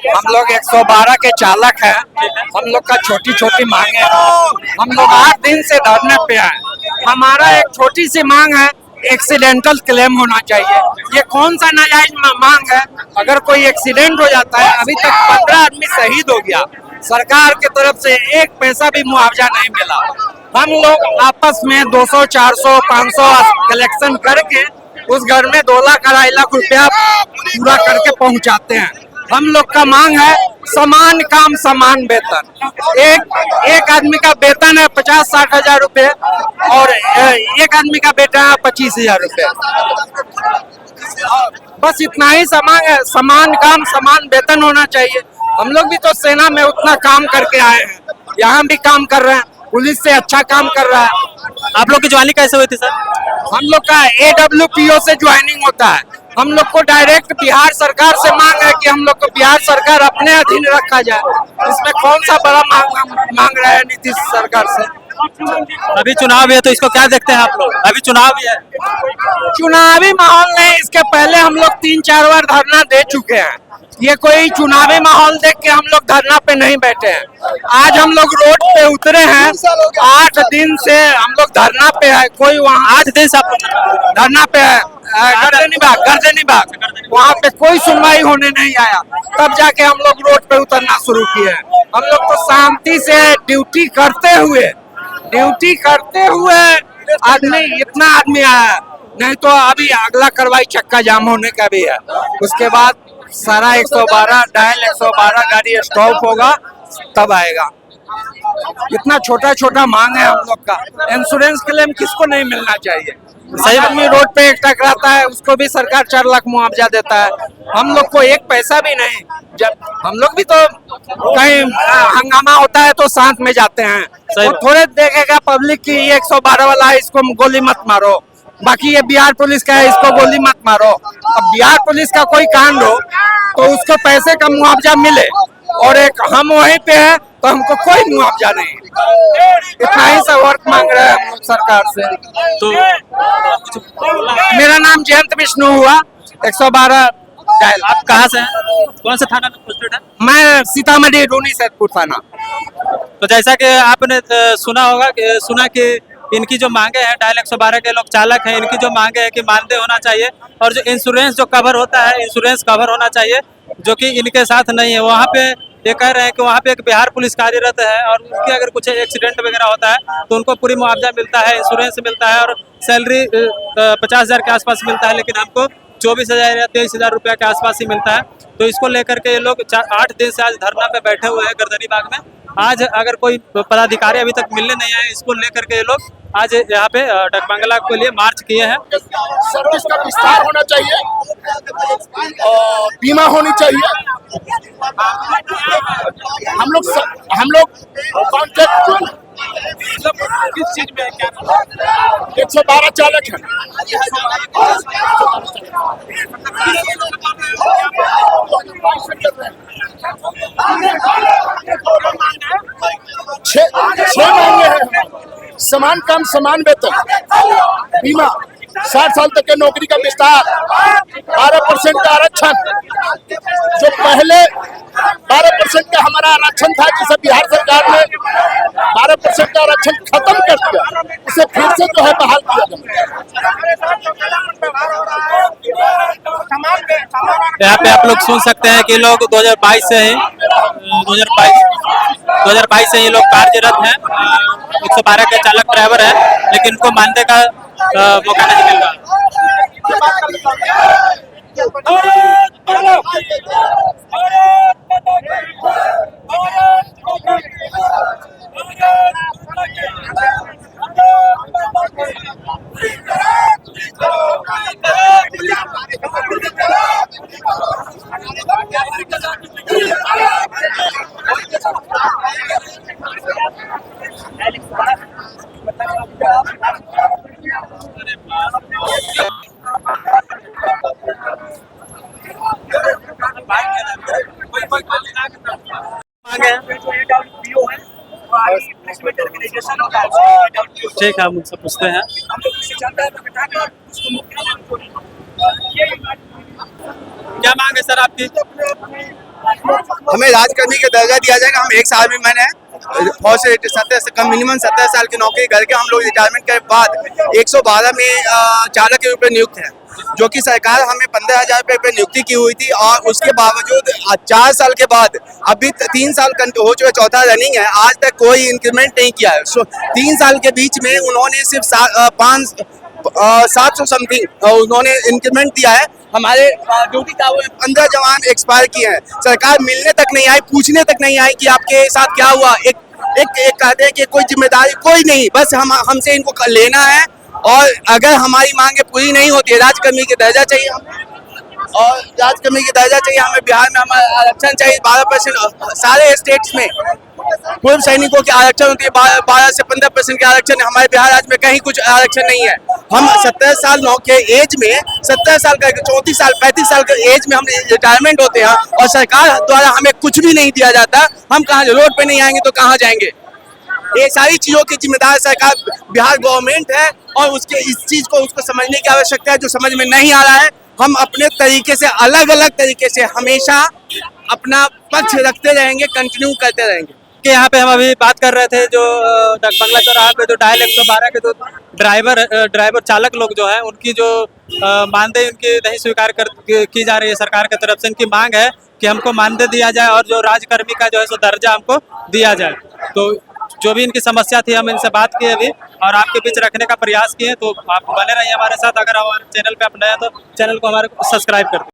हम लोग 112 के चालक हैं। हम लोग का छोटी छोटी मांगे हैं। हम लोग 8 दिन से धरने पे हैं। हमारा एक छोटी सी मांग है, एक्सीडेंटल क्लेम होना चाहिए। ये कौन सा नाजायज मांग है? अगर कोई एक्सीडेंट हो जाता है, अभी तक 15 आदमी शहीद हो गया, सरकार की तरफ से एक पैसा भी मुआवजा नहीं मिला। हम लोग आपस में 200, 400, 500 कलेक्शन करके उस घर में 2 लाख 2.5 लाख रुपया पूरा करके पहुंचाते हैं। हम लोग का मांग है समान काम समान वेतन। एक आदमी का वेतन है 50-60 हजार रुपए और एक आदमी का वेतन है 25,000 रुपए। बस इतना ही समान है, समान काम समान वेतन होना चाहिए। हम लोग भी तो सेना में उतना काम करके आए हैं, यहाँ भी काम कर रहे हैं, पुलिस से अच्छा काम कर रहा है। आप लोग की ज्वाइनिंग कैसे हुई थी सर? हम लोग का AWPO से ज्वाइनिंग होता है। हम लोग को डायरेक्ट बिहार सरकार से मांग है कि हम लोग को बिहार सरकार अपने अधीन रखा जाए। इसमें कौन सा बड़ा मांग रहा है नीतीश सरकार से? अभी चुनाव है तो इसको क्या देखते हैं आप लोग? अभी चुनाव भी है। चुनावी माहौल नहीं, इसके पहले हम लोग 3-4 बार धरना दे चुके हैं। ये कोई चुनावी माहौल देख के हम लोग धरना पे नहीं बैठे हैं। आज हम लोग रोड पे उतरे हैं। 8 दिन से हम लोग धरना पे है। कोई वहाँ 8 दिन से आप धरना पे है, गर्दनी बाग वहाँ पे कोई सुनवाई होने नहीं आया। तब जाके हम लोग रोड पे उतरना शुरू किए हैं। हम लोग तो शांति से ड्यूटी करते हुए आदमी इतना आदमी आया, नहीं तो अभी अगला कार्रवाई चक्का जाम होने का भी है। उसके बाद सारा 112 डायल 112 गाड़ी स्टॉप होगा तब आएगा। इतना छोटा छोटा मांग है हम लोग का। इंश्योरेंस क्लेम किसको नहीं मिलना चाहिए? सही आदमी रोड पे एक टकराता है, उसको भी सरकार 4 लाख मुआवजा देता है। हम लोग को एक पैसा भी नहीं। जब हम लोग भी तो कहीं हंगामा होता है तो साथ में जाते हैं, तो थोड़े देखेगा पब्लिक की ये 112 वाला है, इसको गोली मत मारो, बाकी ये बिहार पुलिस का है, इसको गोली मत मारो। अब बिहार पुलिस का कोई कांड हो तो उसको पैसे का मुआवजा मिले, और एक हम वहीं पे हैं तो हमको कोई मुआवजा नहीं। इतना ही सा वर्क मांग रहे हैं हम लोग सरकार से। तो मेरा नाम जयंत विष्णु हुआ, 112 डायल। आप कहाँ से हैं? कौन से थाना में पोस्टेड है? मैं सीतामढ़ी रूनी सैदपुर थाना। तो जैसा कि आपने सुना कि इनकी जो मांगे हैं, डायल 112 के लोग चालक हैं, इनकी जो मांगे हैं कि मानदेय होना चाहिए और जो इंश्योरेंस जो कवर होता है, इंश्योरेंस कवर होना चाहिए, जो कि इनके साथ नहीं है। वहाँ पे ये कह रहे हैं कि वहाँ पे एक बिहार पुलिस कार्यरत है और उनकी अगर कुछ एक्सीडेंट वगैरह होता है तो उनको पूरी मुआवजा मिलता है, इंश्योरेंस मिलता है और सैलरी 50,000 के आसपास मिलता है, लेकिन हमको 24,000 या 23,000 रुपया के आसपास ही मिलता है। तो इसको लेकर के ये लोग 8 दिन से आज धरना पे बैठे हुए हैं गर्दनी बाग में। आज अगर कोई पदाधिकारी अभी तक मिलने नहीं आए, इसको लेकर के ये लोग आज यहाँ पे डकबंगला के लिए मार्च किए हैं। सर्विस का विस्तार होना चाहिए और बीमा होनी चाहिए। हम लोग कॉन्ट्रैक्चुअल किस चीज में क्या 112 चालक हैं। 6 महीने हैं। समान काम समान वेतन, बीमा, 60 साल तक के नौकरी का विस्तार, 12% का आरक्षण। जो पहले 12% का हमारा आरक्षण था, जिसे बिहार सरकार ने 12% का आरक्षण खत्म कर दिया, उसे फिर से जो है बहाल किया जाए। यहाँ पे आप लोग सुन सकते हैं कि लोग 2022 से ही ये लोग कार्यरत हैं, 112 के चालक ड्राइवर है, लेकिन इनको मानदेय का मौका नहीं मिल रहा। ठीक है, हम उनसे पूछते हैं। क्या मांग है सर आपकी? हमें राजकर्मी का दर्जा दिया जाएगा। हम एक्स आर्मी मैन है और से 70 से कम मिनिमम 70 साल की नौकरी करके हम लोग रिटायरमेंट के बाद 112 में चालक के रूप में नियुक्त है, जो कि सरकार हमें 15,000 रुपये नियुक्ति की हुई थी। और उसके बावजूद 4 साल के बाद अभी 3 साल हो चुके, चौथा रनिंग है, आज तक कोई इंक्रीमेंट नहीं किया है। 3 साल के बीच में उन्होंने सिर्फ 700 समथिंग उन्होंने इंक्रीमेंट दिया है। हमारे ड्यूटी टावर 15 जवान एक्सपायर किए हैं। सरकार मिलने तक नहीं आई, पूछने तक नहीं आई कि आपके साथ क्या हुआ। एक कहते हैं कि कोई जिम्मेदारी कोई नहीं, बस हमसे इनको लेना है। और अगर हमारी मांगे पूरी नहीं होती है, राजकर्मी के दर्जा चाहिए और राजकर्मी की दर्जा चाहिए हमें। बिहार में हमारा आरक्षण चाहिए 12%। सारे स्टेट्स में पूर्व सैनिकों के आरक्षण होती है 12 से 15% के आरक्षण। हमारे बिहार राज्य में कहीं कुछ आरक्षण नहीं है। हम 70 साल के एज में 70 साल का 34 साल 35 साल के एज में हम रिटायरमेंट होते हैं और सरकार द्वारा हमें कुछ भी नहीं दिया जाता। हम कहाँ रोड पे नहीं आएंगे तो कहाँ जाएंगे। ये सारी चीजों की जिम्मेदार सरकार बिहार गवर्नमेंट है और उसके इस चीज को उसको समझने की आवश्यकता है, जो समझ में नहीं आ रहा है। हम अपने तरीके से अलग अलग तरीके से हमेशा अपना पक्ष रखते रहेंगे, कंटिन्यू करते रहेंगे। कि यहाँ पे हम अभी बात कर रहे थे जो डकबंगला चौराहा पे जो डायल 112 के जो ड्राइवर चालक लोग जो है उनकी जो मानदेय उनकी नहीं स्वीकार की जा रही है सरकार की तरफ से। इनकी मांग है कि हमको मानदेय दिया जाए और जो राजकर्मी का जो है सो दर्जा हमको दिया जाए। तो जो भी इनकी समस्या थी हम इनसे बात किए अभी और आपके बीच रखने का प्रयास किए। तो आप बने रहिए हमारे साथ। अगर हमारे चैनल पे आप नए हैं तो चैनल को हमारे सब्सक्राइब कर दें।